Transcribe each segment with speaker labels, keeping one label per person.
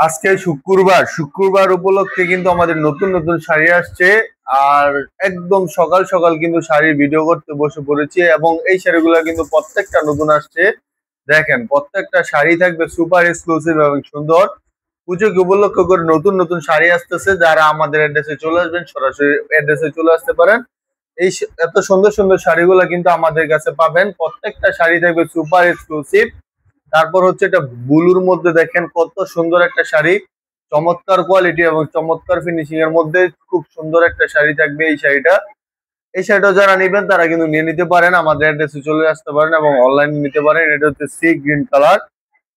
Speaker 1: আজকে শুক্রবার উপলক্ষে কিন্তু আমাদের নতুন নতুন শাড়ি আসছে। আর একদম সকাল সকাল কিন্তু শাড়ির ভিডিও করতে বসে পড়েছি এবং এই শাড়িগুলো কিন্তু প্রত্যেকটা নতুন আসছে। দেখেন, প্রত্যেকটা শাড়ি থাকবে সুপার এক্সক্লুসিভ এবং সুন্দর। পুজোকে উপলক্ষ করে নতুন নতুন শাড়ি আসতেছে। যারা আমাদের অ্যাড্রেসে চলে আসবেন, সরাসরি অ্যাড্রেসে চলে আসতে পারেন। এত সুন্দর সুন্দর শাড়িগুলো কিন্তু আমাদের কাছে পাবেন। প্রত্যেকটা শাড়ি থাকবে সুপার এক্সক্লুসিভ। তারপর হচ্ছে এটা ব্লুর মধ্যে, দেখেন কত সুন্দর একটা শাড়ি, চমৎকার কোয়ালিটি এবং চমৎকার ফিনিশিং এর মধ্যে খুব সুন্দর একটা শাড়ি থাকবে। এই শাড়িটা যারা নেবেন তারা কিন্তু নিয়ে নিতে পারেন, আমাদের অ্যাড্রেসে চলে আসতে পারেন এবং অনলাইনে নিতে পারেন। এটা হচ্ছে sea green colour.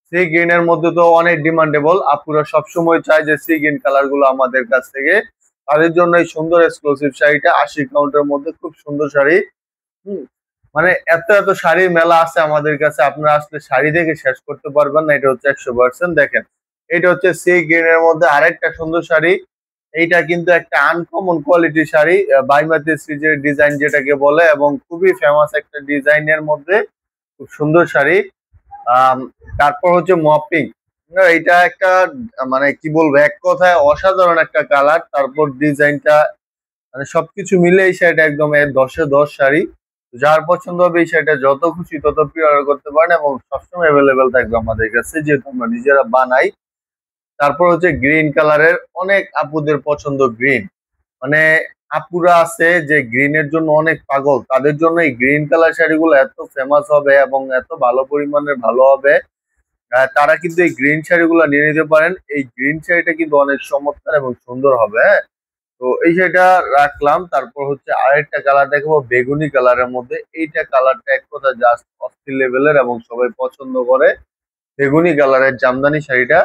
Speaker 1: Sea green এর মধ্যে তো অনেক ডিমান্ডেবল, আপুরা সবসময় চায় যে সি গ্রিন কালার গুলো আমাদের কাছ থেকে। তাদের জন্য এই সুন্দর এক্সক্লুসিভ শাড়িটা 80 কাউন্টের মধ্যে, খুব সুন্দর শাড়ি। হুম, মানে এত এত শাড়ির মেলা আছে আমাদের কাছে, আপনারা আসলে শাড়ি দেখে শেষ করতে পারবেন না। এটা হচ্ছে 100%। দেখেন, এটা হচ্ছে সি গ্রিন এর মধ্যে আরেকটা সুন্দর শাড়ি। এইটা কিন্তু একটা আনকমন কোয়ালিটির শাড়ি, বাইমাতি সিজের ডিজাইন যেটাকে বলে, এবং খুবই ফেমাস একটা ডিজাইনের মধ্যে খুব সুন্দর শাড়ি। আম, তারপর হচ্ছে মপিং। এটা একটা মানে কি বলবো, এক কথায় অসাধারণ একটা কালার। তারপর ডিজাইনটা, মানে সবকিছু মিলে এই শাড়িটা একদম 10-এ 10 শাড়ি। যার পছন্দ হবে এই শাড়িটা যত খুশি তত প্রি অর্ডার করতে পারেন এবং সবসময় অ্যাভেলেবেল থাকবে আমাদের কাছে, যেহেতু আমরা নিজেরা বানাই। তারপর হচ্ছে গ্রিন কালারের, অনেক আপুদের পছন্দ গ্রিন। মানে আপুরা আছে যে গ্রিনের জন্য অনেক পাগল, তাদের জন্য এই গ্রিন কালার শাড়িগুলো এত ফেমাস হবে এবং এত ভালো পরিমাণের ভালো হবে। তারা কিন্তু এই গ্রিন শাড়িগুলো নিয়ে নিতে পারেন। এই গ্রিন শাড়িটা কিন্তু অনেক চমৎকার এবং সুন্দর হবে, হ্যাঁ। তো এই শাড়িটা রাখলাম। তারপর হচ্ছে আরেকটা কালার দেখাবো বেগুনি কালারের মধ্যে। এইটা কালারটা এক কথা জাস্ট অস্থির লেভেলের এবং সবাই পছন্দ করে। বেগুনি কালারের জামদানি শাড়িটা,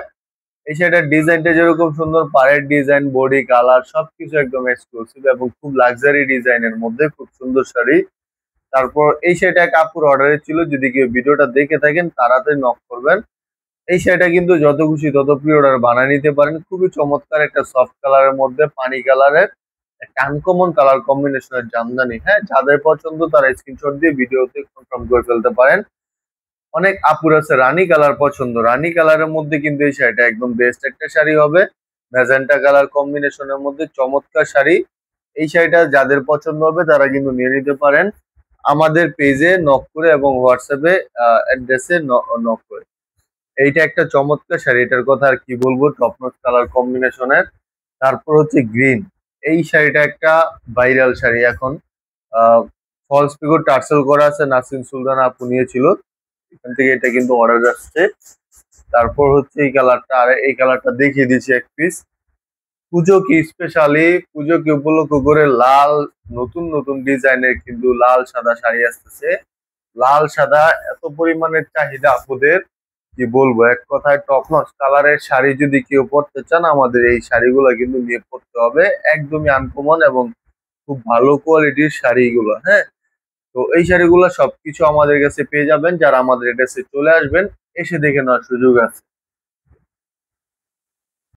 Speaker 1: এই শাড়িটার ডিজাইনটা যেরকম সুন্দর, পাড়ের ডিজাইন, বডি কালার সবকিছু একদম এক্সক্লুসিভ এবং খুব লাক্সারি ডিজাইনের মধ্যে খুব সুন্দর শাড়ি। তারপর এই শাড়িটা কাপড় অর্ডারের ছিল, যদি কেউ ভিডিওটা দেখে থাকেন তাড়াতাড়ি নক করবেন। এই শাড়িটা কিন্তু যত খুশি তত প্রি অর্ডার বানিয়ে নিতে পারেন। খুবই চমৎকার একটা সফট কালারের মধ্যে পানি কালারের একটা আনকমন কালার কম্বিনেশনের জামদানি, হ্যাঁ। যাদের পছন্দ তারা স্ক্রিনশট দিয়ে ভিডিওতে কনফার্ম করে ফেলতে পারেন। অনেক আপুর আছে রানী কালার পছন্দ, রানী কালারের মধ্যে কিন্তু এই শাড়িটা একদম বেস্ট একটা শাড়ি হবে। ম্যাজেন্টা কালার কম্বিনেশনের মধ্যে চমৎকার শাড়ি। এই শাড়িটা যাদের পছন্দ হবে তারা কিন্তু নিয়ে নিতে পারেন আমাদের পেজে নক করে এবং হোয়াটসঅ্যাপে অ্যাড্রেসে নক করে। এইটা একটা চমৎকার শাড়ি, এটার কথা আর কি বলবো, টপনচ কালার কম্বিনেশনের। তারপর হচ্ছে গ্রিন। এই শাড়িটা একটা ভাইরাল শাড়ি এখন। ফলস পিকো টার্সেল করা আছে, নাসরিন সুলতানা আপু নিয়েছিল, এখান থেকে এটা কিন্তু অর্ডার আসছে। তারপর হচ্ছে এই কালারটা, আর এই কালারটা দেখিয়ে দিচ্ছি এক পিস। পুজো কি স্পেশালি, পুজোকে উপলক্ষ করে লাল, নতুন নতুন ডিজাইনের কিন্তু লাল সাদা শাড়ি আসতেছে। লাল সাদা এত পরিমাণের চাহিদা আপুদের, কি বলবো, এক কথায় টপ নচ কালারের শাড়ি যদি কেউ পরতে চান আমাদের এই শাড়িগুলো কিন্তু নিয়ে পড়তে হবে। একদমই আনকমন এবং খুব ভালো কোয়ালিটির শাড়িগুলো, হ্যাঁ। তো এই শাড়িগুলো সবকিছু আমাদের কাছে পেয়ে যাবেন, যারা আমাদের এড্রেসে চলে আসবেন, এসে দেখে নেওয়ার সুযোগ আছে।